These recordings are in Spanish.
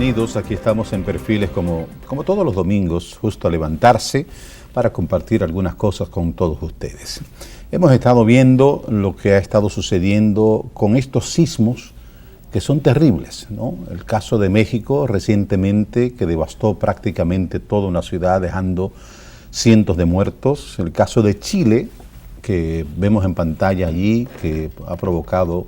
bienvenidos. Aquí estamos en Perfiles como todos los domingos, justo a levantarse para compartir algunas cosas con todos ustedes. Hemos estado viendo lo que ha estado sucediendo con estos sismos que son terribles, ¿no? El caso de México recientemente, que devastó prácticamente toda una ciudad dejando cientos de muertos. El caso de Chile, que vemos en pantalla allí, que ha provocado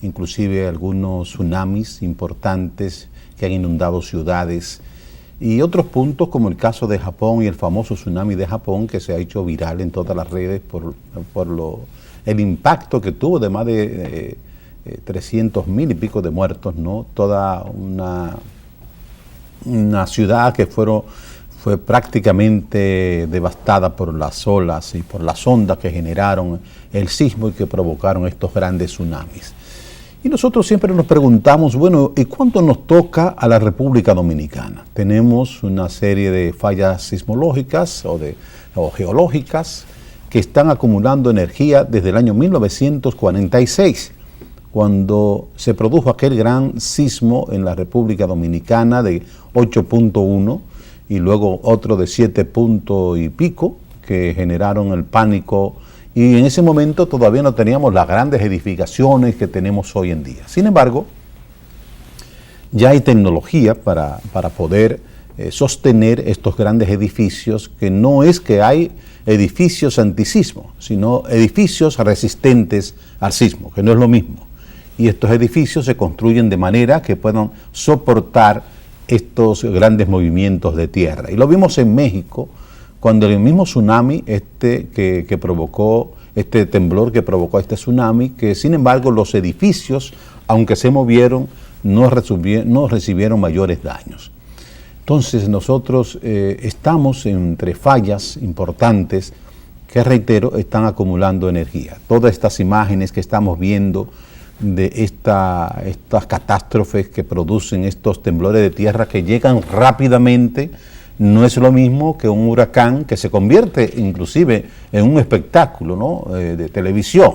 inclusive algunos tsunamis importantes que han inundado ciudades, y otros puntos como el caso de Japón y el famoso tsunami de Japón, que se ha hecho viral en todas las redes por el impacto que tuvo de más de 300.000 y pico de muertos, ¿no? Toda una ciudad que fue prácticamente devastada por las olas y por las ondas que generaron el sismo y que provocaron estos grandes tsunamis. Y nosotros siempre nos preguntamos, bueno, ¿y cuánto nos toca a la República Dominicana? Tenemos una serie de fallas sismológicas o geológicas que están acumulando energía desde el año 1946, cuando se produjo aquel gran sismo en la República Dominicana de 8.1 y luego otro de 7 puntos y pico, que generaron el pánico. Y en ese momento todavía no teníamos las grandes edificaciones que tenemos hoy en día. Sin embargo, ya hay tecnología para poder sostener estos grandes edificios, que no es que hay edificios antisismo, sino edificios resistentes al sismo, que no es lo mismo. Y estos edificios se construyen de manera que puedan soportar estos grandes movimientos de tierra. Y lo vimos en México, cuando el mismo tsunami que provocó, este temblor que provocó este tsunami, que sin embargo los edificios, aunque se movieron, no recibieron mayores daños. Entonces nosotros estamos entre fallas importantes que, reitero, están acumulando energía. Todas estas imágenes que estamos viendo de estas catástrofes que producen estos temblores de tierra que llegan rápidamente, no es lo mismo que un huracán que se convierte inclusive en un espectáculo, ¿no? De televisión,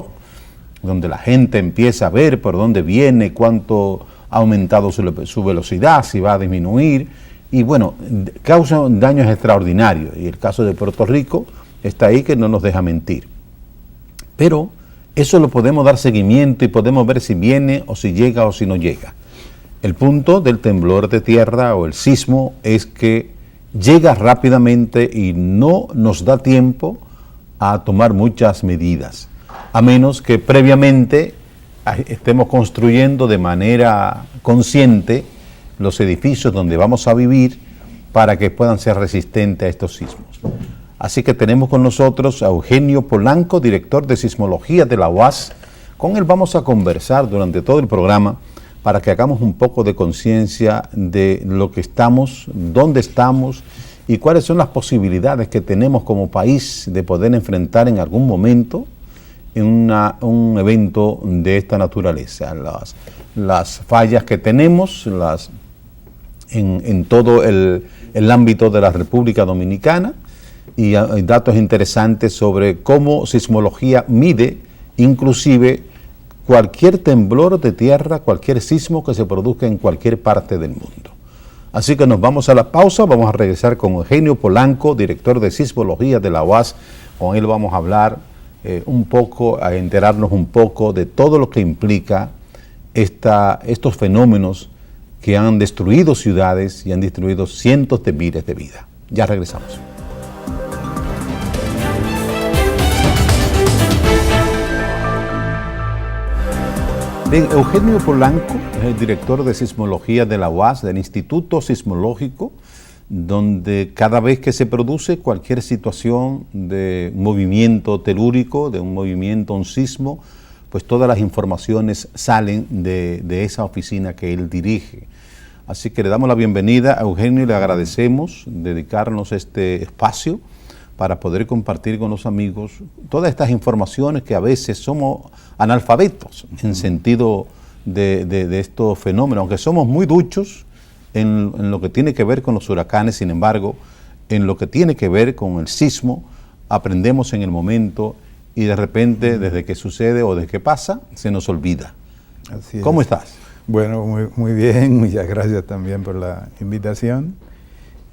donde la gente empieza a ver por dónde viene, cuánto ha aumentado su velocidad, si va a disminuir, y bueno, causa daños extraordinarios. Y el caso de Puerto Rico está ahí, que no nos deja mentir. Pero eso lo podemos dar seguimiento y podemos ver si viene o si llega o si no llega. El punto del temblor de tierra o el sismo es que llega rápidamente y no nos da tiempo a tomar muchas medidas, a menos que previamente estemos construyendo de manera consciente los edificios donde vamos a vivir para que puedan ser resistentes a estos sismos. Así que tenemos con nosotros a Eugenio Polanco, director de Sismología de la UAS. Con él vamos a conversar durante todo el programa para que hagamos un poco de conciencia de lo que estamos, dónde estamos y cuáles son las posibilidades que tenemos como país de poder enfrentar en algún momento en un evento de esta naturaleza. Las fallas que tenemos en todo el ámbito de la República Dominicana, y hay datos interesantes sobre cómo sismología mide inclusive cualquier temblor de tierra, cualquier sismo que se produzca en cualquier parte del mundo. Así que nos vamos a la pausa, vamos a regresar con Eugenio Polanco, director de Sismología de la UAS. Con él vamos a hablar un poco, a enterarnos un poco de todo lo que implica estos fenómenos que han destruido ciudades y han destruido cientos de miles de vidas. Ya regresamos. Bien, Eugenio Polanco es el director de Sismología de la UAS, del Instituto Sismológico, donde cada vez que se produce cualquier situación de movimiento telúrico, de un movimiento, un sismo, pues todas las informaciones salen de esa oficina que él dirige. Así que le damos la bienvenida a Eugenio y le agradecemos dedicarnos este espacio para poder compartir con los amigos todas estas informaciones que a veces somos analfabetos en sentido de estos fenómenos, aunque somos muy duchos en lo que tiene que ver con los huracanes. Sin embargo, en lo que tiene que ver con el sismo, aprendemos en el momento y de repente, desde que sucede o desde que pasa, se nos olvida. Así es. ¿Cómo estás? Bueno, muy bien, muchas gracias también por la invitación.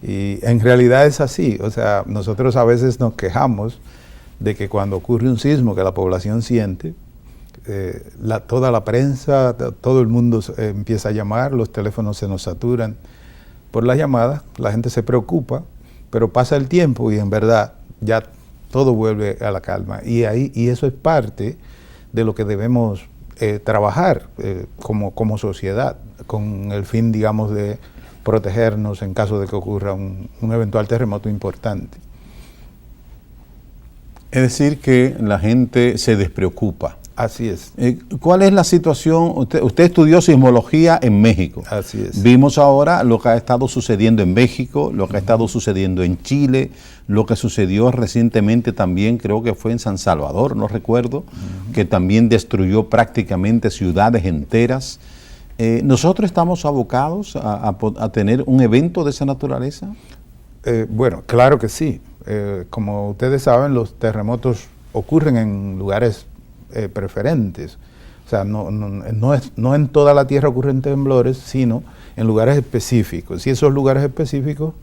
Y en realidad es así, o sea, nosotros a veces nos quejamos de que cuando ocurre un sismo que la población siente, toda la prensa, todo el mundo empieza a llamar, los teléfonos se nos saturan por las llamadas, la gente se preocupa, pero pasa el tiempo y en verdad ya todo vuelve a la calma. Y eso es parte de lo que debemos trabajar como sociedad, con el fin, digamos, de protegernos en caso de que ocurra un eventual terremoto importante. Es decir, que la gente se despreocupa. Así es. ¿Cuál es la situación? Usted estudió sismología en México. Así es. Vimos ahora lo que ha estado sucediendo en México, lo que ha estado sucediendo en Chile, lo que sucedió recientemente también, creo que fue en San Salvador, no recuerdo, que también destruyó prácticamente ciudades enteras. ¿Nosotros estamos abocados a tener un evento de esa naturaleza? Bueno, claro que sí. Como ustedes saben, los terremotos ocurren en lugares preferentes. O sea, no en toda la Tierra ocurren temblores, sino en lugares específicos. Y esos lugares específicos,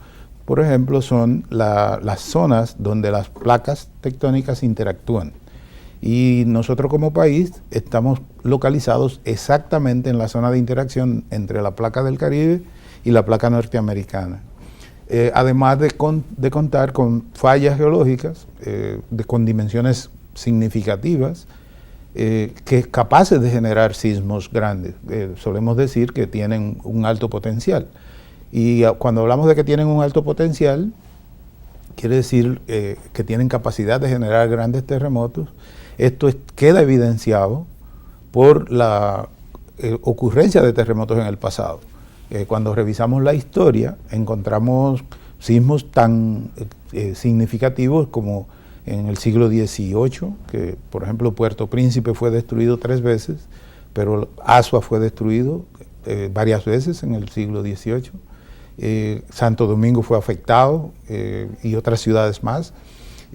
por ejemplo, son las zonas donde las placas tectónicas interactúan. Y nosotros como país estamos localizados exactamente en la zona de interacción entre la placa del Caribe y la placa norteamericana. Además de contar con fallas geológicas con dimensiones significativas, que capaces de generar sismos grandes. Solemos decir que tienen un alto potencial. Y cuando hablamos de que tienen un alto potencial, quiere decir que tienen capacidad de generar grandes terremotos. Esto queda evidenciado por la ocurrencia de terremotos en el pasado. Cuando revisamos la historia, encontramos sismos tan significativos como en el siglo XVIII, que por ejemplo Puerto Príncipe fue destruido 3 veces, pero Azua fue destruido varias veces en el siglo XVIII. Santo Domingo fue afectado y otras ciudades más.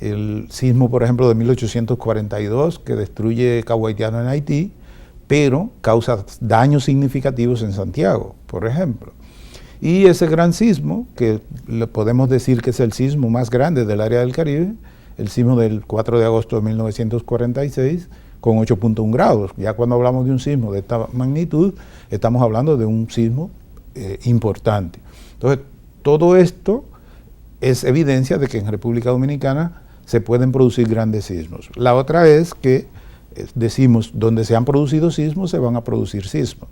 El sismo, por ejemplo, de 1842, que destruye Cabo Haitiano en Haití, pero causa daños significativos en Santiago, por ejemplo. Y ese gran sismo, que podemos decir que es el sismo más grande del área del Caribe, el sismo del 4 de agosto de 1946, con 8.1 grados. Ya cuando hablamos de un sismo de esta magnitud, estamos hablando de un sismo importante. Entonces, todo esto es evidencia de que en República Dominicana se pueden producir grandes sismos. La otra es que decimos, donde se han producido sismos, se van a producir sismos.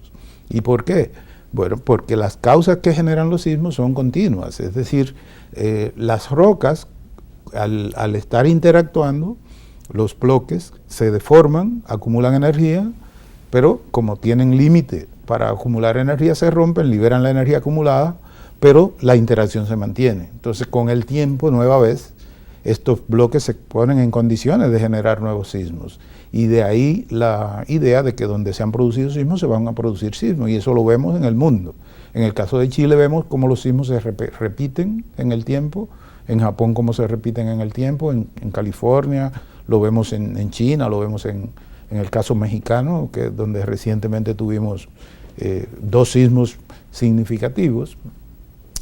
¿Y por qué? Bueno, porque las causas que generan los sismos son continuas, es decir, las rocas, al estar interactuando, los bloques se deforman, acumulan energía, pero como tienen límite para acumular energía, se rompen, liberan la energía acumulada, pero la interacción se mantiene. Entonces, con el tiempo, nueva vez, estos bloques se ponen en condiciones de generar nuevos sismos. Y de ahí la idea de que donde se han producido sismos se van a producir sismos, y eso lo vemos en el mundo. En el caso de Chile vemos cómo los sismos se repiten en el tiempo, en Japón cómo se repiten en el tiempo, en California, lo vemos en China, lo vemos en el caso mexicano, que donde recientemente tuvimos 2 sismos significativos.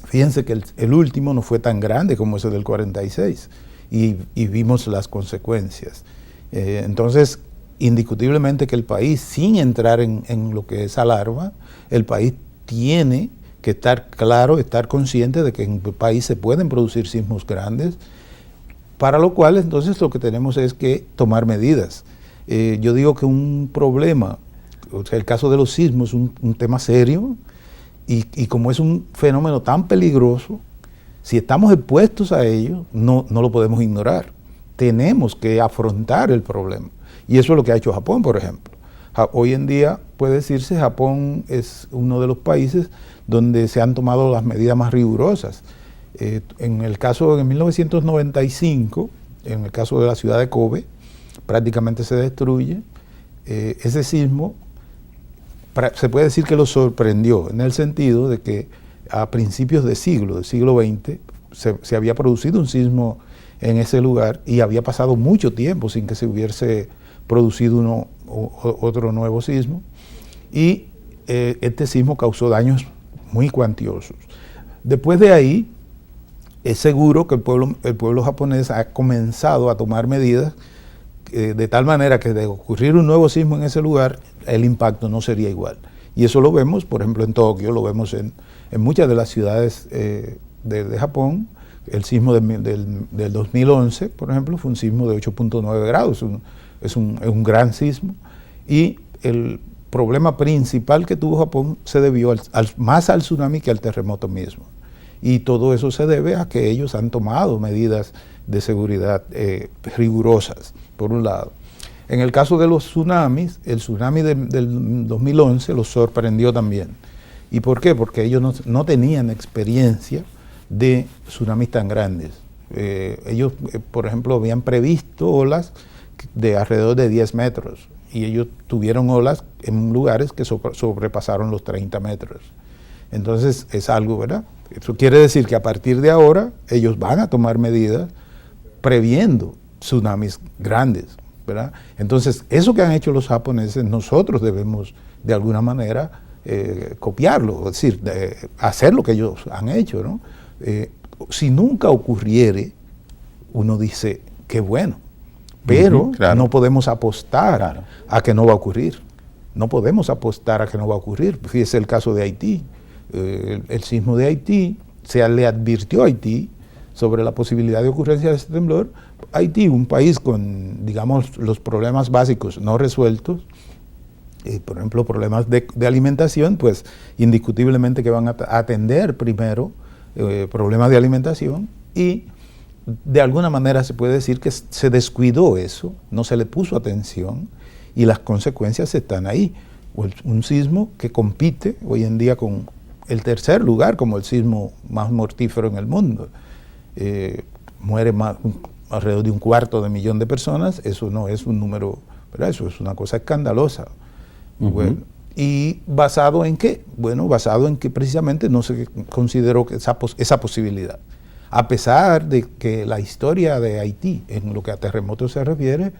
Fíjense que el último no fue tan grande como ese del 46 y vimos las consecuencias. Entonces, indiscutiblemente que el país, sin entrar en lo que es alarma, el país tiene que estar claro, estar consciente de que en el país se pueden producir sismos grandes, para lo cual entonces lo que tenemos es que tomar medidas. Yo digo que un problema, o sea, el caso de los sismos es un tema serio, y como es un fenómeno tan peligroso, si estamos expuestos a ello, no lo podemos ignorar. Tenemos que afrontar el problema. Y eso es lo que ha hecho Japón, por ejemplo. Hoy en día, puede decirse, Japón es uno de los países donde se han tomado las medidas más rigurosas. En el caso de 1995, en el caso de la ciudad de Kobe, prácticamente se destruye. Ese sismo se puede decir que lo sorprendió, en el sentido de que a principios del siglo XX, se había producido un sismo en ese lugar y había pasado mucho tiempo sin que se hubiese producido otro nuevo sismo. Y este sismo causó daños muy cuantiosos. Después de ahí, es seguro que el pueblo japonés ha comenzado a tomar medidas de tal manera que de ocurrir un nuevo sismo en ese lugar, el impacto no sería igual. Y eso lo vemos, por ejemplo, en Tokio, lo vemos en muchas de las ciudades de Japón. El sismo del 2011, por ejemplo, fue un sismo de 8.9 grados, es un gran sismo. Y el problema principal que tuvo Japón se debió más al tsunami que al terremoto mismo. Y todo eso se debe a que ellos han tomado medidas de seguridad rigurosas, por un lado. En el caso de los tsunamis, el tsunami del 2011 los sorprendió también. ¿Y por qué? Porque ellos no tenían experiencia de tsunamis tan grandes. Ellos, por ejemplo, habían previsto olas de alrededor de 10 metros y ellos tuvieron olas en lugares que sobrepasaron los 30 metros. Entonces es algo, ¿verdad? Eso quiere decir que a partir de ahora ellos van a tomar medidas previendo tsunamis grandes, ¿verdad? Entonces eso que han hecho los japoneses, nosotros debemos de alguna manera copiarlo, es decir, hacer lo que ellos han hecho, ¿no? Si nunca ocurriere, uno dice, qué bueno, pero claro, no podemos apostar a que no va a ocurrir. No podemos apostar a que no va a ocurrir. Fíjese el caso de Haití. El sismo de Haití, se le advirtió a Haití sobre la posibilidad de ocurrencia de este temblor. Haití, un país con, digamos, los problemas básicos no resueltos, por ejemplo, problemas de alimentación, pues indiscutiblemente que van a atender primero problemas de alimentación, y de alguna manera se puede decir que se descuidó eso, no se le puso atención y las consecuencias están ahí. Un sismo que compite hoy en día con el tercer lugar como el sismo más mortífero en el mundo. Muere alrededor de 250.000 de personas, eso no es un número, ¿verdad? Eso es una cosa escandalosa. Bueno, ¿y basado en qué? Bueno, basado en que precisamente no se consideró que esa posibilidad. A pesar de que la historia de Haití, en lo que a terremotos se refiere,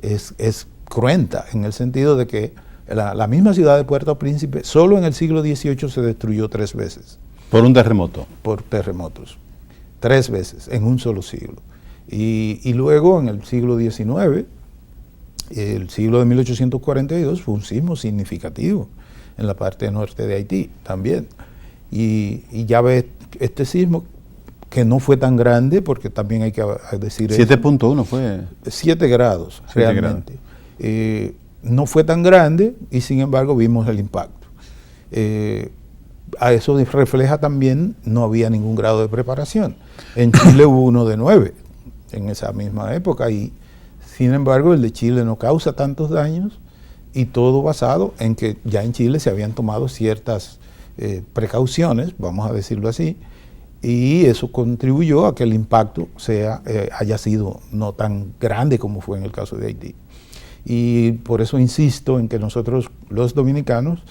es cruenta, en el sentido de que la misma ciudad de Puerto Príncipe, solo en el siglo XVIII se destruyó 3 veces. ¿Por un terremoto? Por terremotos. 3 veces, en un solo siglo. Y luego, en el siglo XIX, el siglo de 1842, fue un sismo significativo en la parte norte de Haití también. Y ya ves este sismo, que no fue tan grande, porque también hay que decir 7.1 fue. 7 grados, 7 realmente. Grados. No fue tan grande y sin embargo vimos el impacto. A eso refleja también, no había ningún grado de preparación. En Chile hubo uno de 9 en esa misma época y sin embargo el de Chile no causa tantos daños, y todo basado en que ya en Chile se habían tomado ciertas precauciones, vamos a decirlo así, y eso contribuyó a que el impacto haya sido no tan grande como fue en el caso de Haití. Y por eso insisto en que nosotros, los dominicanos,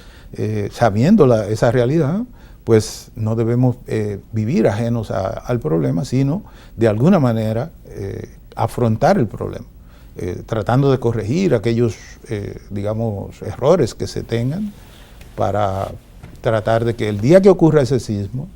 sabiendo esa realidad, pues no debemos vivir ajenos al problema, sino de alguna manera afrontar el problema, tratando de corregir aquellos, digamos, errores que se tengan, para tratar de que el día que ocurra ese sismo,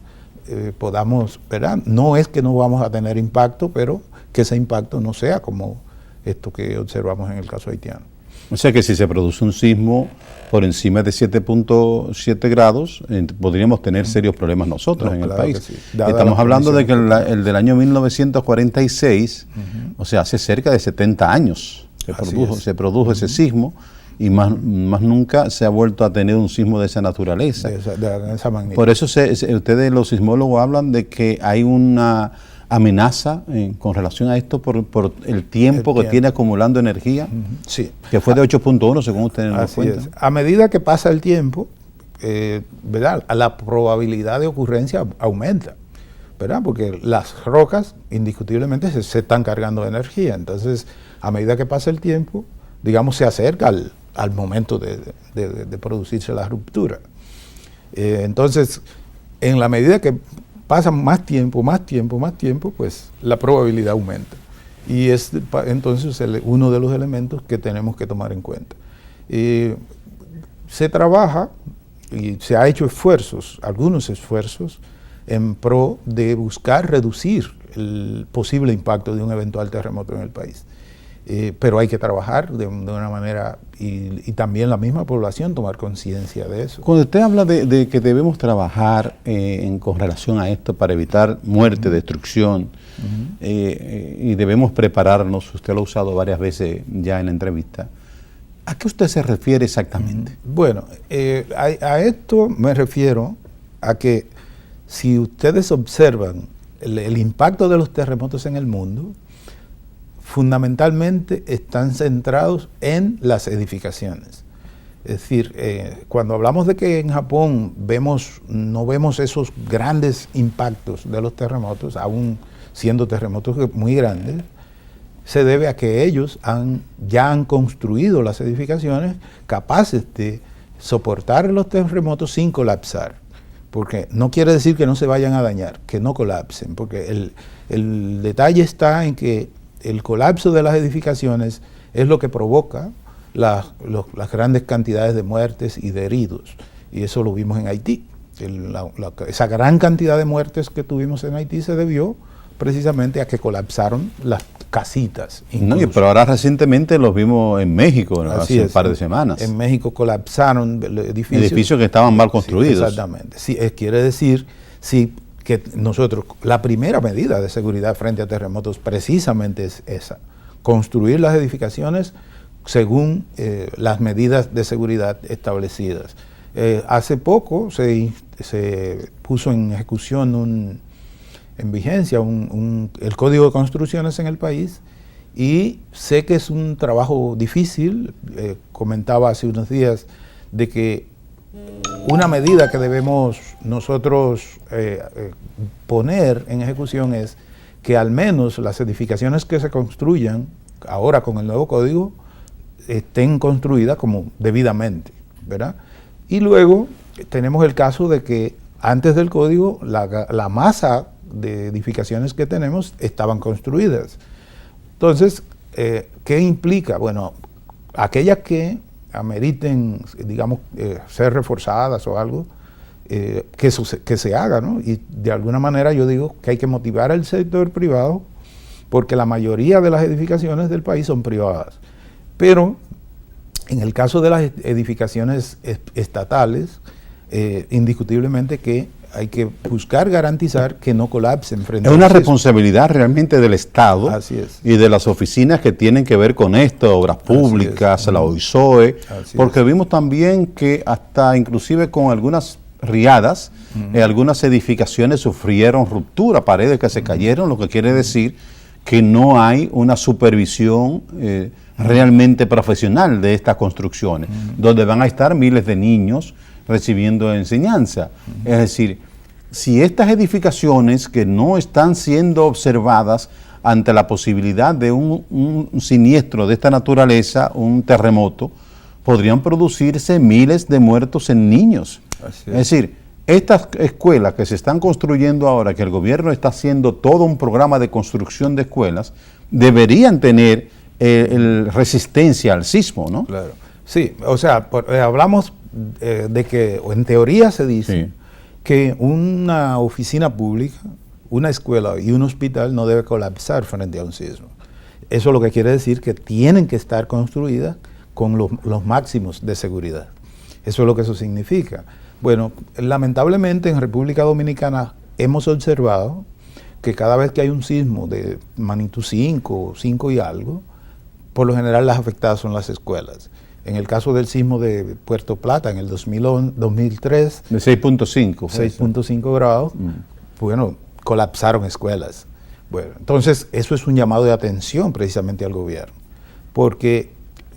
podamos, ¿verdad? No es que no vamos a tener impacto, pero que ese impacto no sea como esto que observamos en el caso haitiano. O sea que si se produce un sismo por encima de 7.7 grados, podríamos tener serios problemas nosotros en el país. Sí. Estamos hablando de que el del año 1946, o sea, hace cerca de 70 años se produjo ese sismo, y más nunca se ha vuelto a tener un sismo de esa naturaleza. De esa magnitud. Por eso ustedes, los sismólogos, hablan de que hay una amenaza con relación a esto por el tiempo que tiene acumulando energía, sí, que fue de 8.1 según ustedes nos cuentan. A medida que pasa el tiempo, ¿verdad?, la probabilidad de ocurrencia aumenta, ¿verdad?, porque las rocas indiscutiblemente se están cargando de energía. Entonces, a medida que pasa el tiempo, digamos, se acerca al momento de producirse la ruptura. Entonces, en la medida que pasa más tiempo, pues la probabilidad aumenta. Y es entonces uno de los elementos que tenemos que tomar en cuenta. Se trabaja y se ha hecho esfuerzos, algunos esfuerzos, en pro de buscar reducir el posible impacto de un eventual terremoto en el país. Pero hay que trabajar de una manera, y también la misma población tomar conciencia de eso. Cuando usted habla de que debemos trabajar con relación a esto para evitar muerte, destrucción, y debemos prepararnos, usted lo ha usado varias veces ya en la entrevista, ¿a qué usted se refiere exactamente? Bueno, a esto me refiero a que si ustedes observan el impacto de los terremotos en el mundo, fundamentalmente están centrados en las edificaciones. Es decir, cuando hablamos de que en Japón no vemos esos grandes impactos de los terremotos, aún siendo terremotos muy grandes, se debe a que ellos ya han construido las edificaciones capaces de soportar los terremotos sin colapsar. Porque no quiere decir que no se vayan a dañar, que no colapsen, porque el detalle está en que el colapso de las edificaciones es lo que provoca las grandes cantidades de muertes y de heridos. Y eso lo vimos en Haití. Esa gran cantidad de muertes que tuvimos en Haití se debió precisamente a que colapsaron las casitas. No, pero ahora recientemente los vimos en México, hace un par de semanas. En México colapsaron edificios que estaban mal construidos. Sí, exactamente. Sí, quiere decir que nosotros, la primera medida de seguridad frente a terremotos precisamente es esa, construir las edificaciones según las medidas de seguridad establecidas. Hace poco se puso en ejecución en vigencia el Código de Construcciones en el país, y sé que es un trabajo difícil. Comentaba hace unos días de que una medida que debemos nosotros poner en ejecución es que al menos las edificaciones que se construyan ahora con el nuevo código estén construidas como debidamente, ¿verdad? Y luego tenemos el caso de que antes del código la masa de edificaciones que tenemos estaban construidas. Entonces, ¿qué implica? Bueno, aquellas que ameriten, digamos, ser reforzadas o algo, que se haga, ¿no? Y de alguna manera yo digo que hay que motivar al sector privado, porque la mayoría de las edificaciones del país son privadas. Pero en el caso de las edificaciones estatales, indiscutiblemente que hay que buscar garantizar que no colapsen frente a... Es una responsabilidad realmente del Estado. Así es. Y de las oficinas que tienen que ver con esto, obras públicas, la OISOE, porque vimos también que hasta inclusive con algunas riadas, algunas edificaciones sufrieron ruptura, paredes que se cayeron, lo que quiere decir que no hay una supervisión realmente profesional de estas construcciones, donde van a estar miles de niños recibiendo enseñanza. Es decir, si estas edificaciones que no están siendo observadas ante la posibilidad de un siniestro de esta naturaleza, un terremoto, podrían producirse miles de muertos en niños. Es decir, estas escuelas que se están construyendo ahora, que el gobierno está haciendo todo un programa de construcción de escuelas, deberían tener resistencia al sismo, ¿no? Claro. Sí, o sea, hablamos de que, o en teoría se dice, que una oficina pública, una escuela y un hospital no debe colapsar frente a un sismo. Eso lo que quiere decir que tienen que estar construidas con los máximos de seguridad. Eso es lo que eso significa. Bueno, lamentablemente en República Dominicana hemos observado que cada vez que hay un sismo de magnitud 5 y algo, por lo general las afectadas son las escuelas. En el caso del sismo de Puerto Plata en el 2003, de 6.5. 6.5 grados, bueno, colapsaron escuelas. Bueno, entonces eso es un llamado de atención precisamente al gobierno, porque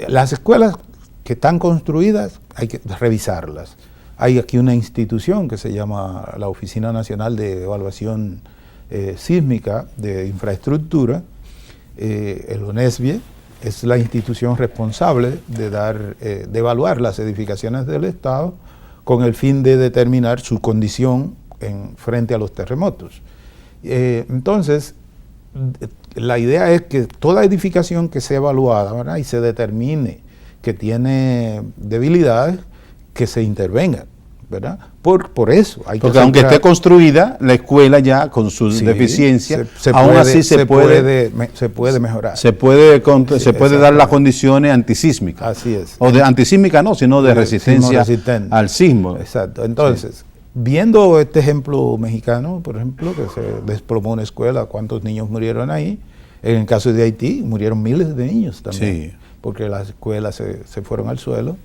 las escuelas que están construidas hay que revisarlas. Hay aquí una institución que se llama la Oficina Nacional de Evaluación Sísmica de Infraestructura, el ONESBIE, es la institución responsable de evaluar las edificaciones del Estado con el fin de determinar su condición frente a los terremotos. Entonces, la idea es que toda edificación que sea evaluada, ¿verdad?, y se determine que tiene debilidades, que se intervenga, ¿verdad? Por eso hay porque aunque esté construida, la escuela ya con sus deficiencias, aún así se puede mejorar. Se puede dar las condiciones antisísmicas. Así es. O de antisísmica no, sino de resistencia al sismo. Exacto. Entonces, viendo este ejemplo mexicano, por ejemplo, que se desplomó una escuela, ¿cuántos niños murieron ahí? En el caso de Haití, murieron miles de niños también, porque las escuelas se fueron al suelo.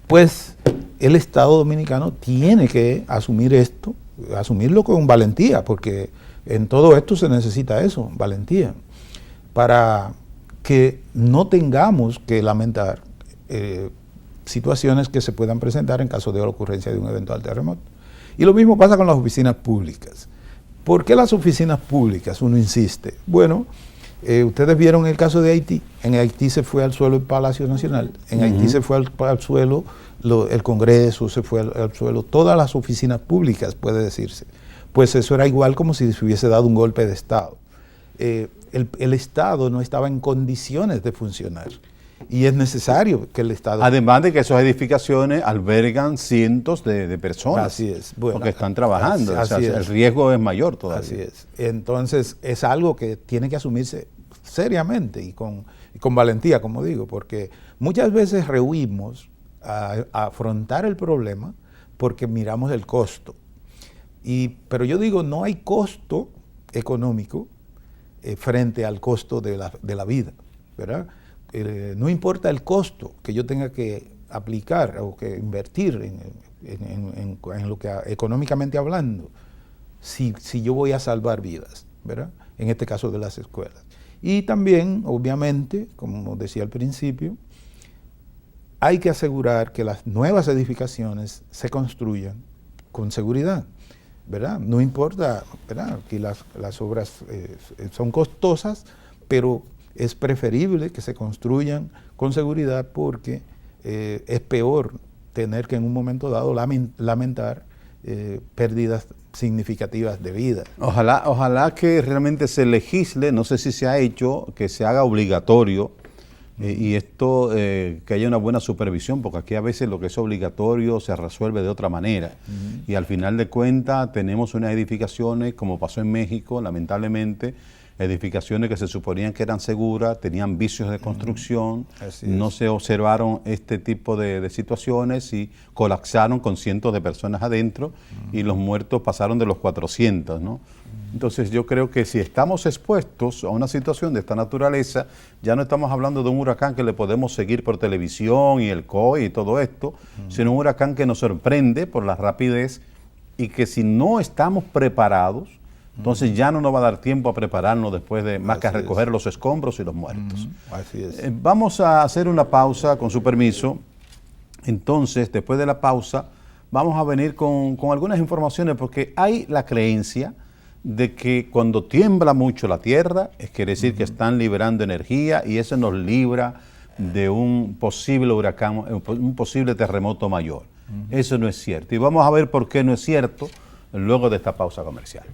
Pues el Estado dominicano tiene que asumir esto, asumirlo con valentía, porque en todo esto se necesita eso, valentía, para que no tengamos que lamentar situaciones que se puedan presentar en caso de la ocurrencia de un eventual terremoto. Y lo mismo pasa con las oficinas públicas. ¿Por qué las oficinas públicas? Uno insiste. Bueno, ustedes vieron el caso de Haití. En Haití se fue al suelo el Palacio Nacional, en Haití se fue al suelo el Congreso, se fue al suelo todas las oficinas públicas, puede decirse. Pues eso era igual como si se hubiese dado un golpe de Estado. El Estado no estaba en condiciones de funcionar y es necesario que el Estado... Además de que esas edificaciones albergan cientos de personas. Así es. Bueno, porque están trabajando, así es. El riesgo es mayor todavía. Así es. Entonces es algo que tiene que asumirse seriamente y con valentía, como digo, porque muchas veces rehuimos a afrontar el problema porque miramos el costo. Pero yo digo, no hay costo económico frente al costo de la vida, ¿verdad? No importa el costo que yo tenga que aplicar o que invertir en lo que económicamente hablando, si yo voy a salvar vidas, ¿verdad? En este caso de las escuelas. Y también, obviamente, como decía al principio, hay que asegurar que las nuevas edificaciones se construyan con seguridad, ¿verdad? No importa, ¿verdad? Aquí las obras son costosas, pero es preferible que se construyan con seguridad porque es peor tener que en un momento dado lamentar pérdidas significativas de vida. Ojalá que realmente se legisle, no sé si se ha hecho, que se haga obligatorio y esto, que haya una buena supervisión, porque aquí a veces lo que es obligatorio se resuelve de otra manera. Y al final de cuentas tenemos unas edificaciones, como pasó en México, lamentablemente, edificaciones que se suponían que eran seguras, tenían vicios de construcción, no se observaron este tipo de situaciones y colapsaron con cientos de personas adentro y los muertos pasaron de los 400, ¿no? Entonces yo creo que si estamos expuestos a una situación de esta naturaleza, ya no estamos hablando de un huracán que le podemos seguir por televisión y el COI y todo esto, sino un huracán que nos sorprende por la rapidez y que si no estamos preparados, entonces ya no nos va a dar tiempo a prepararnos después de más que a recoger los escombros y los muertos. Así es. Vamos a hacer una pausa, con su permiso. Entonces, después de la pausa, vamos a venir con algunas informaciones, porque hay la creencia de que cuando tiembla mucho la tierra, quiere decir que están liberando energía y eso nos libra de un posible huracán, un posible terremoto mayor. Eso no es cierto. Y vamos a ver por qué no es cierto luego de esta pausa comercial.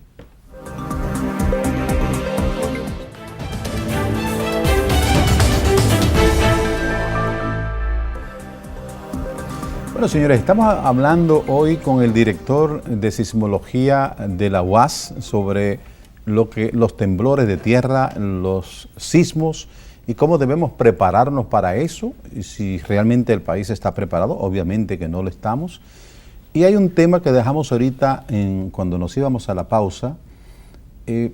Bueno, señores, estamos hablando hoy con el director de sismología de la UAS sobre los temblores de tierra, los sismos y cómo debemos prepararnos para eso, y si realmente el país está preparado. Obviamente que no lo estamos. Y hay un tema que dejamos ahorita cuando nos íbamos a la pausa.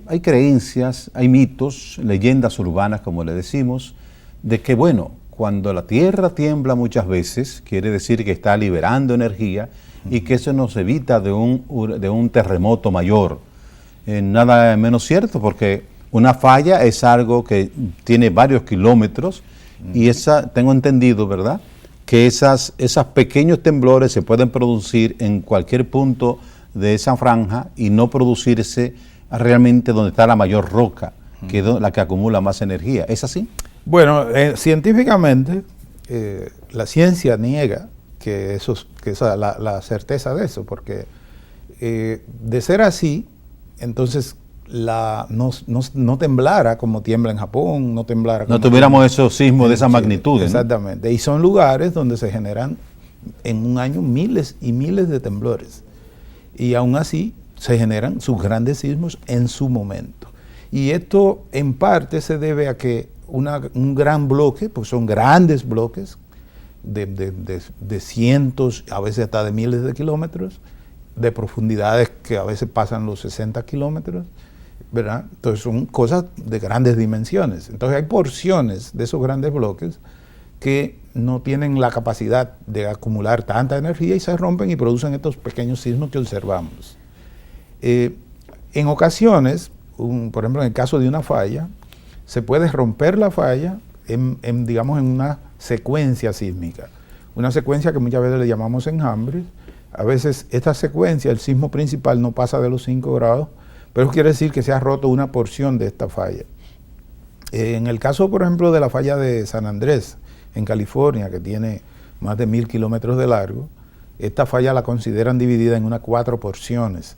Hay creencias, hay mitos, leyendas urbanas, como le decimos, de que, bueno, cuando la tierra tiembla muchas veces, quiere decir que está liberando energía y que eso nos evita de un terremoto mayor. Nada menos cierto, porque una falla es algo que tiene varios kilómetros y tengo entendido, ¿verdad?, que esos pequeños temblores se pueden producir en cualquier punto de esa franja y no producirse realmente donde está la mayor roca, que es la que acumula más energía. ¿Es así? Bueno, científicamente la ciencia niega la certeza de eso, porque de ser así, entonces no temblara como tiembla en Japón, no temblara como... No tuviéramos esos sismos de esa magnitud. Exactamente, ¿no? Y son lugares donde se generan en un año miles y miles de temblores. Y aún así se generan sus grandes sismos en su momento. Y esto en parte se debe a que un gran bloque, pues son grandes bloques de cientos, a veces hasta de miles de kilómetros, de profundidades que a veces pasan los 60 kilómetros, ¿verdad? Entonces son cosas de grandes dimensiones. Entonces hay porciones de esos grandes bloques que no tienen la capacidad de acumular tanta energía y se rompen y producen estos pequeños sismos que observamos. En ocasiones, por ejemplo, en el caso de una falla, se puede romper la falla digamos, en una secuencia sísmica. Una secuencia que muchas veces le llamamos enjambres. A veces esta secuencia, el sismo principal no pasa de los 5 grados, pero eso quiere decir que se ha roto una porción de esta falla. En el caso, por ejemplo, de la falla de San Andrés, en California, que tiene más de 1000 kilómetros de largo, esta falla la consideran dividida en unas 4 porciones,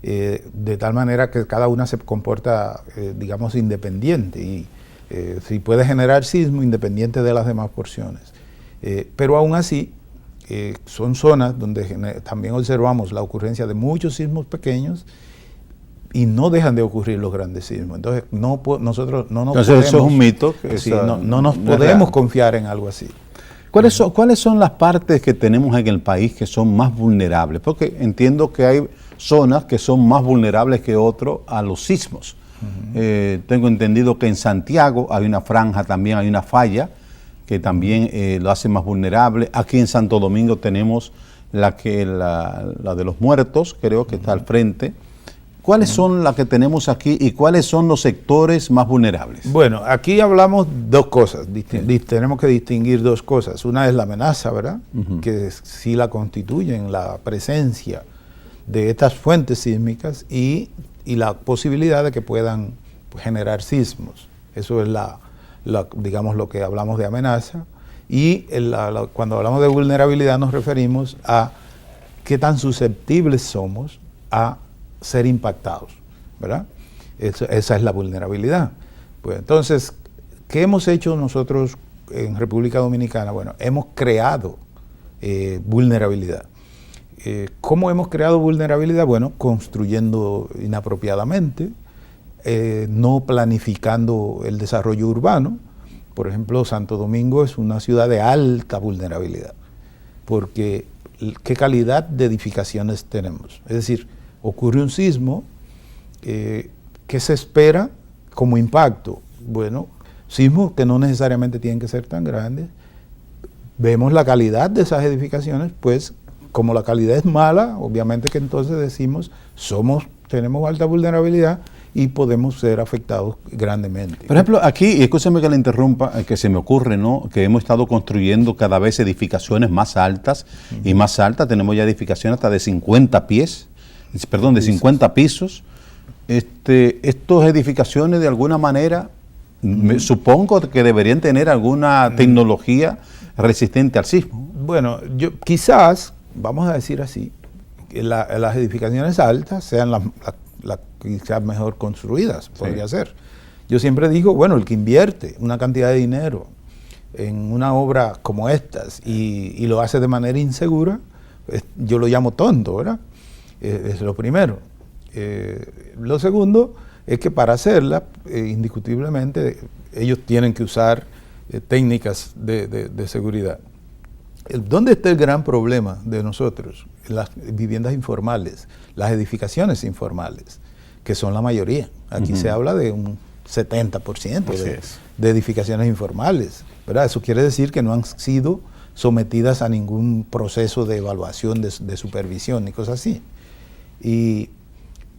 de tal manera que cada una se comporta, digamos, independiente y sí puede generar sismo independiente de las demás porciones. Pero aún así, son zonas donde también observamos la ocurrencia de muchos sismos pequeños y no dejan de ocurrir los grandes sismos. Entonces, nosotros no nos podemos... Eso es un mito. Sí, no nos podemos confiar en algo así. ¿Cuáles son las partes que tenemos en el país que son más vulnerables? Porque entiendo que hay zonas que son más vulnerables que otras a los sismos. Tengo entendido que en Santiago hay una franja, también hay una falla que también lo hace más vulnerable. Aquí en Santo Domingo tenemos la de los Muertos, creo que está al frente. ¿Cuáles son las que tenemos aquí y cuáles son los sectores más vulnerables? Bueno, aquí hablamos dos cosas, tenemos que distinguir dos cosas. Una es la amenaza, ¿verdad? Que sí la constituyen, la presencia de estas fuentes sísmicas y la posibilidad de que puedan generar sismos. Eso es digamos, lo que hablamos de amenaza. Y cuando hablamos de vulnerabilidad nos referimos a qué tan susceptibles somos a ser impactados, ¿verdad? Esa es la vulnerabilidad. Pues entonces, ¿qué hemos hecho nosotros en República Dominicana? Bueno, hemos creado vulnerabilidad. ¿Cómo hemos creado vulnerabilidad? Bueno, construyendo inapropiadamente, no planificando el desarrollo urbano. Por ejemplo, Santo Domingo es una ciudad de alta vulnerabilidad, porque ¿qué calidad de edificaciones tenemos? Es decir, ocurre un sismo, ¿qué se espera como impacto? Bueno, sismos que no necesariamente tienen que ser tan grandes. Vemos la calidad de esas edificaciones, pues como la calidad es mala, obviamente que entonces decimos, tenemos alta vulnerabilidad y podemos ser afectados grandemente. Por ejemplo, aquí, y escúchame que le interrumpa, que se me ocurre, ¿no?, que hemos estado construyendo cada vez edificaciones más altas y más altas. Tenemos ya edificaciones hasta de 50 pies, perdón, de 50 pisos. Estas edificaciones de alguna manera, supongo que deberían tener alguna tecnología resistente al sismo. Bueno, quizás, vamos a decir así, que las edificaciones altas sean las quizás mejor construidas, podría ser. Yo siempre digo, bueno, el que invierte una cantidad de dinero en una obra como estas y lo hace de manera insegura, yo lo llamo tonto, ¿verdad? Es lo primero. Lo segundo es que para hacerla, indiscutiblemente, ellos tienen que usar técnicas de seguridad. ¿Dónde está el gran problema de nosotros? Las viviendas informales, las edificaciones informales, que son la mayoría. Aquí se habla de un 70% de edificaciones informales, ¿verdad? Eso quiere decir que no han sido sometidas a ningún proceso de evaluación, de supervisión, ni cosas así. Y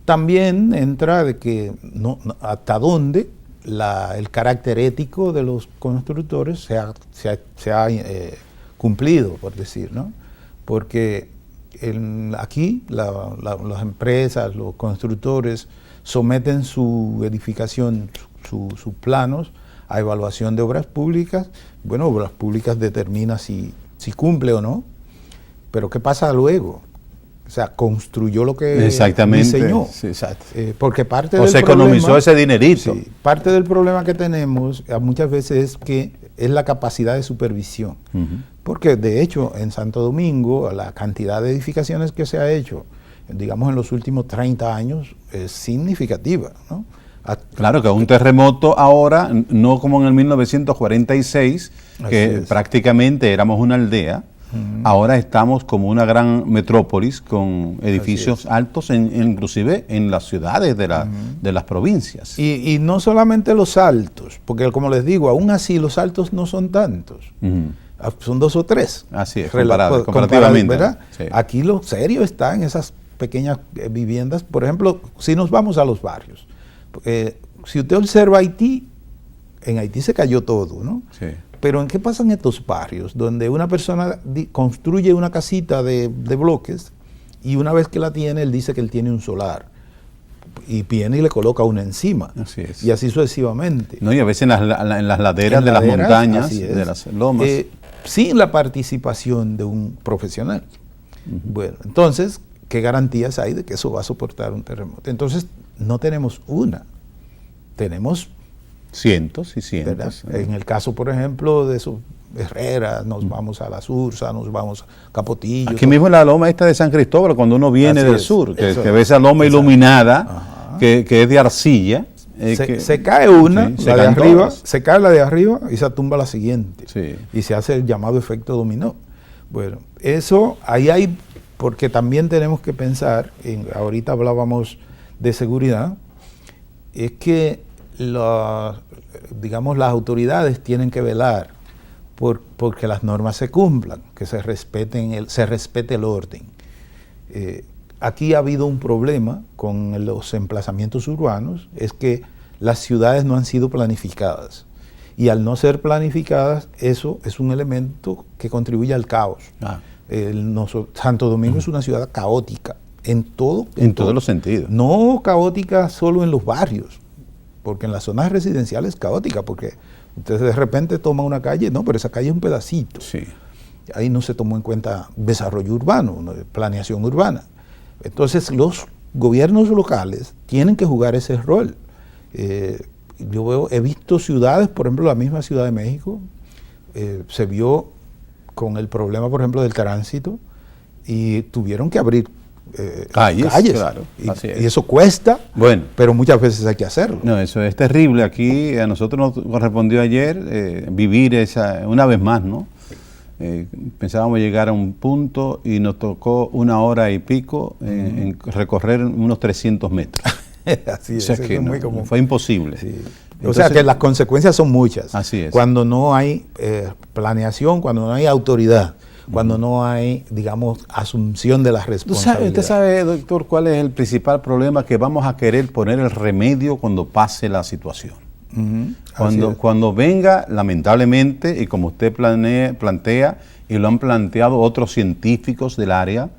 también entra de que hasta dónde el carácter ético de los constructores se ha cumplido, por decir, ¿no? Porque aquí las empresas, los constructores someten su edificación, sus planos a evaluación de obras públicas. Bueno, obras públicas determina si cumple o no, pero ¿qué pasa luego? O sea, construyó lo que diseñó. Sí, exacto. Porque parte del problema, economizó ese dinerito. Sí, parte del problema que tenemos muchas veces es la capacidad de supervisión. porque de hecho en Santo Domingo la cantidad de edificaciones que se ha hecho, digamos en los últimos 30 años, es significativa, ¿no? Claro que un terremoto ahora, no como en el 1946, que prácticamente éramos una aldea, ahora estamos como una gran metrópolis con edificios altos, inclusive en las ciudades de las provincias. Y no solamente los altos, porque como les digo, aún así los altos no son tantos, son 2 o 3. Así es, comparativamente. ¿Verdad? Sí. Aquí lo serio está en esas pequeñas viviendas. Por ejemplo, si nos vamos a los barrios, si usted observa Haití, en Haití se cayó todo, ¿no? Sí. Pero ¿en qué pasan estos barrios? Donde una persona construye una casita de bloques y una vez que la tiene, él dice que él tiene un solar. Y viene y le coloca una encima. Así es. Y así sucesivamente. No, y a veces en las laderas de las montañas, de las lomas. Sin la participación de un profesional. Bueno, entonces, ¿qué garantías hay de que eso va a soportar un terremoto? Entonces, no tenemos una, tenemos cientos y cientos. En el caso, por ejemplo, de esos Herrera, nos vamos a la Sursa, nos vamos a Capotillo. Aquí mismo en la loma esta de San Cristóbal, cuando uno viene del sur, que ve esa loma iluminada, que es de arcilla. Se cae una, la de arriba, se cae la de arriba y se tumba la siguiente. Sí. Y se hace el llamado efecto dominó. Bueno, eso ahí hay, porque también tenemos que pensar, ahorita hablábamos de seguridad, es que digamos, las autoridades tienen que velar porque las normas se cumplan, que se respete el orden. Aquí ha habido un problema con los emplazamientos urbanos, es que las ciudades no han sido planificadas. Y al no ser planificadas, eso es un elemento que contribuye al caos. Santo Domingo es una ciudad caótica, en todos los sentidos. No caótica solo en los barrios, porque en las zonas residenciales es caótica, porque usted de repente toma una calle, no, pero esa calle es un pedacito. Sí. Ahí no se tomó en cuenta desarrollo urbano, planeación urbana. Entonces los gobiernos locales tienen que jugar ese rol. He visto ciudades, por ejemplo la misma Ciudad de México, se vio con el problema, por ejemplo, del tránsito, y tuvieron que abrir calles. Claro, y eso cuesta, pero muchas veces hay que hacerlo. No, eso es terrible. Aquí a nosotros nos correspondió ayer vivir una vez más, ¿no? Pensábamos llegar a un punto y nos tocó 1 hora y pico en recorrer unos 300 metros. Así es, o sea que muy común. Fue imposible. Sí. Entonces, o sea que las consecuencias son muchas. Así es. Cuando no hay planeación, cuando no hay autoridad, cuando no hay, digamos, asunción de las responsabilidades. ¿Usted sabe, doctor, cuál es el principal problema? Que vamos a querer poner el remedio cuando pase la situación. Cuando venga, lamentablemente, y como usted plantea, y lo han planteado otros científicos del área,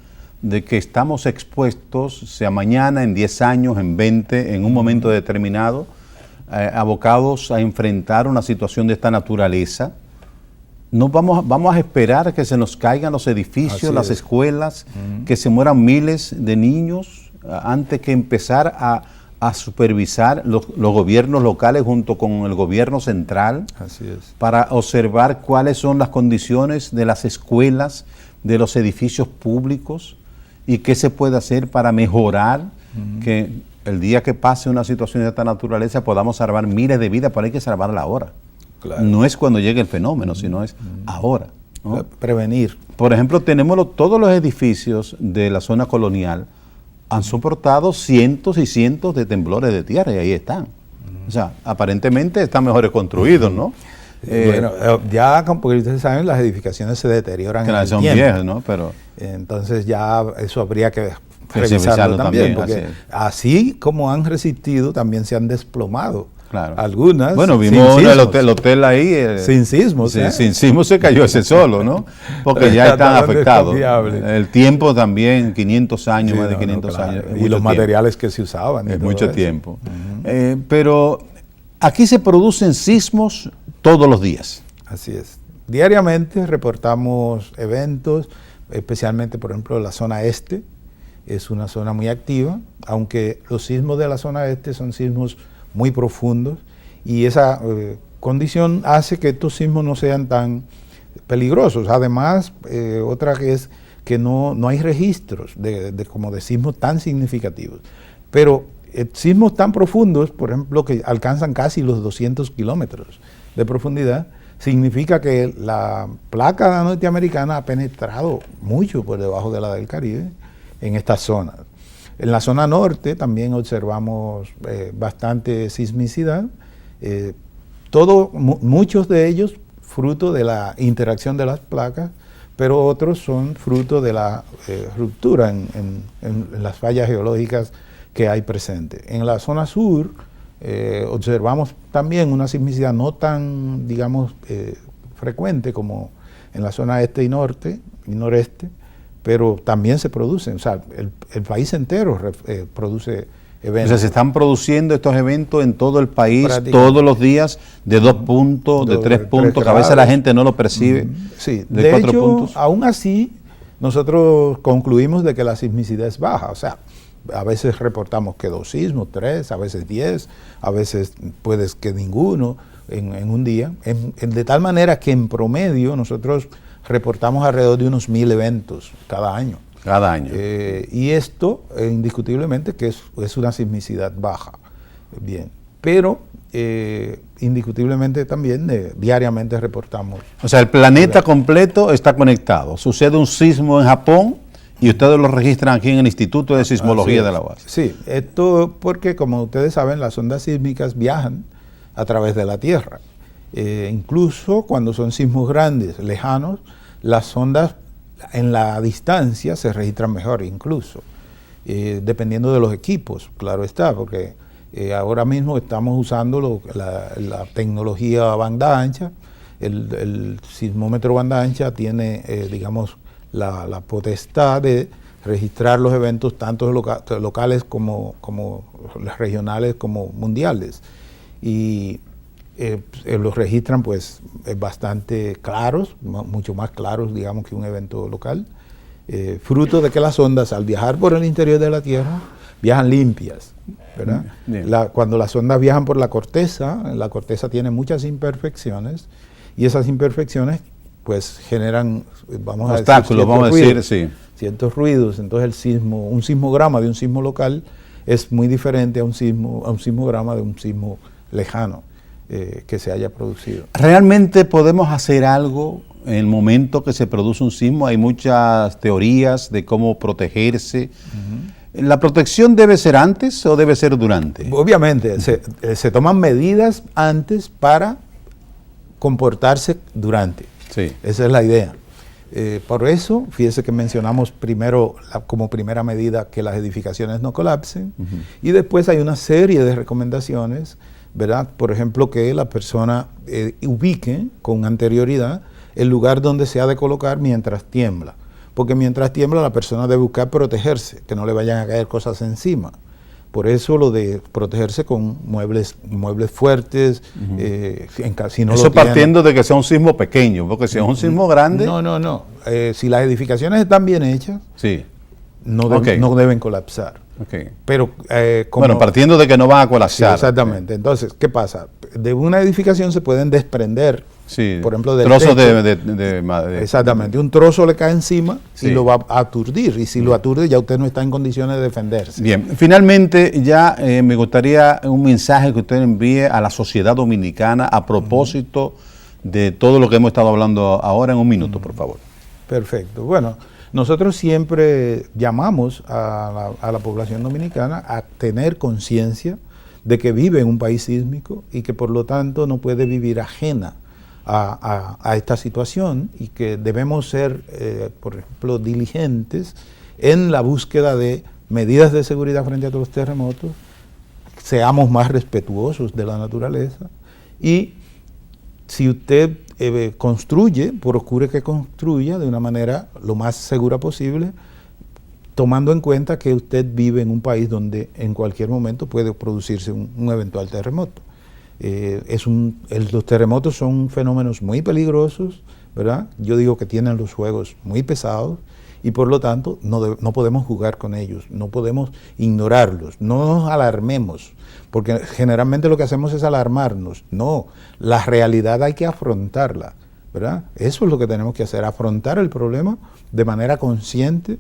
de que estamos expuestos, sea mañana, en 10 años, en 20, en un momento determinado, abocados a enfrentar una situación de esta naturaleza. No vamos a esperar que se nos caigan los edificios, las escuelas, que se mueran miles de niños, antes que empezar a supervisar los gobiernos locales junto con el gobierno central. Así es. Para observar cuáles son las condiciones de las escuelas, de los edificios públicos y qué se puede hacer para mejorar que el día que pase una situación de esta naturaleza podamos salvar miles de vidas, pero hay que salvarla ahora. Claro. No es cuando llegue el fenómeno, sino es ahora, ¿no? Prevenir. Por ejemplo, todos los edificios de la zona colonial han soportado cientos y cientos de temblores de tierra y ahí están. O sea, aparentemente están mejores construidos, ¿no? Bueno, ya, porque ustedes saben, las edificaciones se deterioran en el son tiempo. Viejas, ¿no? Pero entonces ya eso habría que revisarlo también, porque así como han resistido, también se han desplomado. Claro. Algunas. Bueno, vimos el hotel ahí. Sin sismos. Sin sismos se cayó ese solo, ¿no? Porque ya están afectados. El tiempo también, 500 años, más de 500 años. Y los materiales que se usaban. Es mucho tiempo. Pero aquí se producen sismos todos los días. Así es. Diariamente reportamos eventos, especialmente, por ejemplo, la zona este. Es una zona muy activa, aunque los sismos de la zona este son sismos muy profundos, y esa condición hace que estos sismos no sean tan peligrosos. Además, otra que es que no hay registros como de sismos tan significativos. Pero sismos tan profundos, por ejemplo, que alcanzan casi los 200 kilómetros de profundidad, significa que la placa norteamericana ha penetrado mucho por debajo de la del Caribe en estas zonas. En la zona norte también observamos bastante sismicidad, muchos de ellos fruto de la interacción de las placas, pero otros son fruto de la ruptura en las fallas geológicas que hay presente. En la zona sur observamos también una sismicidad no tan, digamos, frecuente como en la zona este y norte y noreste, pero también se producen, o sea, el país entero produce eventos. O sea, se están produciendo estos eventos en todo el país, todos los días, de 2 puntos, de 3 puntos, que a veces la gente no lo percibe. Sí, de 4 hecho, puntos. Aún así, nosotros concluimos de que la sismicidad es baja, o sea, a veces reportamos que 2 sismos, 3, a veces 10, a veces puede que ninguno en un día, de tal manera que en promedio nosotros reportamos alrededor de unos 1000 eventos cada año. Cada año. Y esto, indiscutiblemente, que es una sismicidad baja. Bien, pero indiscutiblemente también diariamente reportamos. O sea, el planeta completo está conectado. Sucede un sismo en Japón y ustedes lo registran aquí en el Instituto de Sismología de la UAS. Sí, esto porque, como ustedes saben, las ondas sísmicas viajan a través de la Tierra. Incluso cuando son sismos grandes, lejanos, las ondas en la distancia se registran mejor incluso, dependiendo de los equipos, claro está, porque ahora mismo estamos usando la tecnología banda ancha. El sismómetro banda ancha tiene, digamos, la potestad de registrar los eventos tanto locales como regionales como mundiales. Y los registran pues bastante claros, mucho más claros, digamos, que un evento local, fruto de que las ondas al viajar por el interior de la Tierra viajan limpias, ¿verdad? Cuando las ondas viajan por la corteza tiene muchas imperfecciones y esas imperfecciones pues generan, vamos obstáculos, a decir, ciertos ruidos. Entonces un sismograma de un sismo local es muy diferente a un sismograma de un sismo lejano que se haya producido. ¿Realmente podemos hacer algo en el momento que se produce un sismo? Hay muchas teorías de cómo protegerse. ¿La protección debe ser antes o debe ser durante? Obviamente, se toman medidas antes para comportarse durante. Sí. Esa es la idea. Por eso, fíjese que mencionamos primero como primera medida que las edificaciones no colapsen, y después hay una serie de recomendaciones, ¿verdad? Por ejemplo, que la persona ubique con anterioridad el lugar donde se ha de colocar mientras tiembla. Porque mientras tiembla la persona debe buscar protegerse, que no le vayan a caer cosas encima. Por eso lo de protegerse con muebles fuertes. Si no eso partiendo de que sea un sismo pequeño, porque si es un sismo grande... No. Si las edificaciones están bien hechas, sí. no deben colapsar. Okay. Pero, bueno, partiendo de que no van a colapsar. Sí, exactamente. Entonces, ¿qué pasa? De una edificación se pueden desprender, por ejemplo, del trozos techo. de madera. Exactamente. Un trozo le cae encima y lo va a aturdir. Y si lo aturde, ya usted no está en condiciones de defenderse. Bien. Finalmente, ya me gustaría un mensaje que usted envíe a la sociedad dominicana a propósito de todo lo que hemos estado hablando ahora, en un minuto, por favor. Perfecto. Bueno, nosotros siempre llamamos a la población dominicana a tener conciencia de que vive en un país sísmico y que por lo tanto no puede vivir ajena a esta situación, y que debemos ser, por ejemplo, diligentes en la búsqueda de medidas de seguridad frente a los terremotos, seamos más respetuosos de la naturaleza, y si usted construye, procure que construya de una manera lo más segura posible, tomando en cuenta que usted vive en un país donde en cualquier momento puede producirse un eventual terremoto. Los terremotos son fenómenos muy peligrosos, ¿verdad? Yo digo que tienen los juegos muy pesados y por lo tanto no podemos jugar con ellos, no podemos ignorarlos, no nos alarmemos, porque generalmente lo que hacemos es alarmarnos. No, la realidad hay que afrontarla, ¿verdad? Eso es lo que tenemos que hacer, afrontar el problema de manera consciente,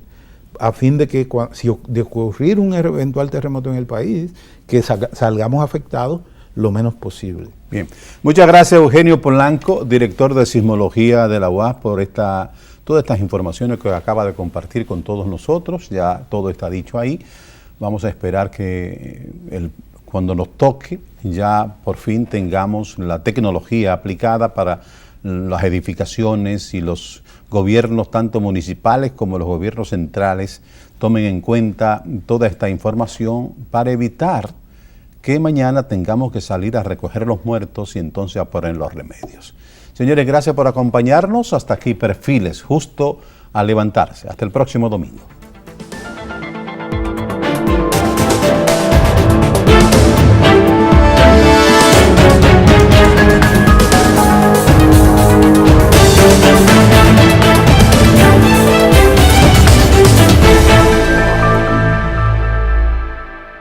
a fin de que si de ocurrir un eventual terremoto en el país, que salgamos afectados lo menos posible. Bien, muchas gracias Eugenio Polanco, director de Sismología de la UAS, por todas estas informaciones que acaba de compartir con todos nosotros. Ya todo está dicho ahí. Vamos a esperar que cuando nos toque ya por fin tengamos la tecnología aplicada para las edificaciones y los gobiernos tanto municipales como los gobiernos centrales tomen en cuenta toda esta información para evitar que mañana tengamos que salir a recoger los muertos y entonces a poner los remedios. Señores, gracias por acompañarnos. Hasta aquí Perfiles, justo a levantarse. Hasta el próximo domingo.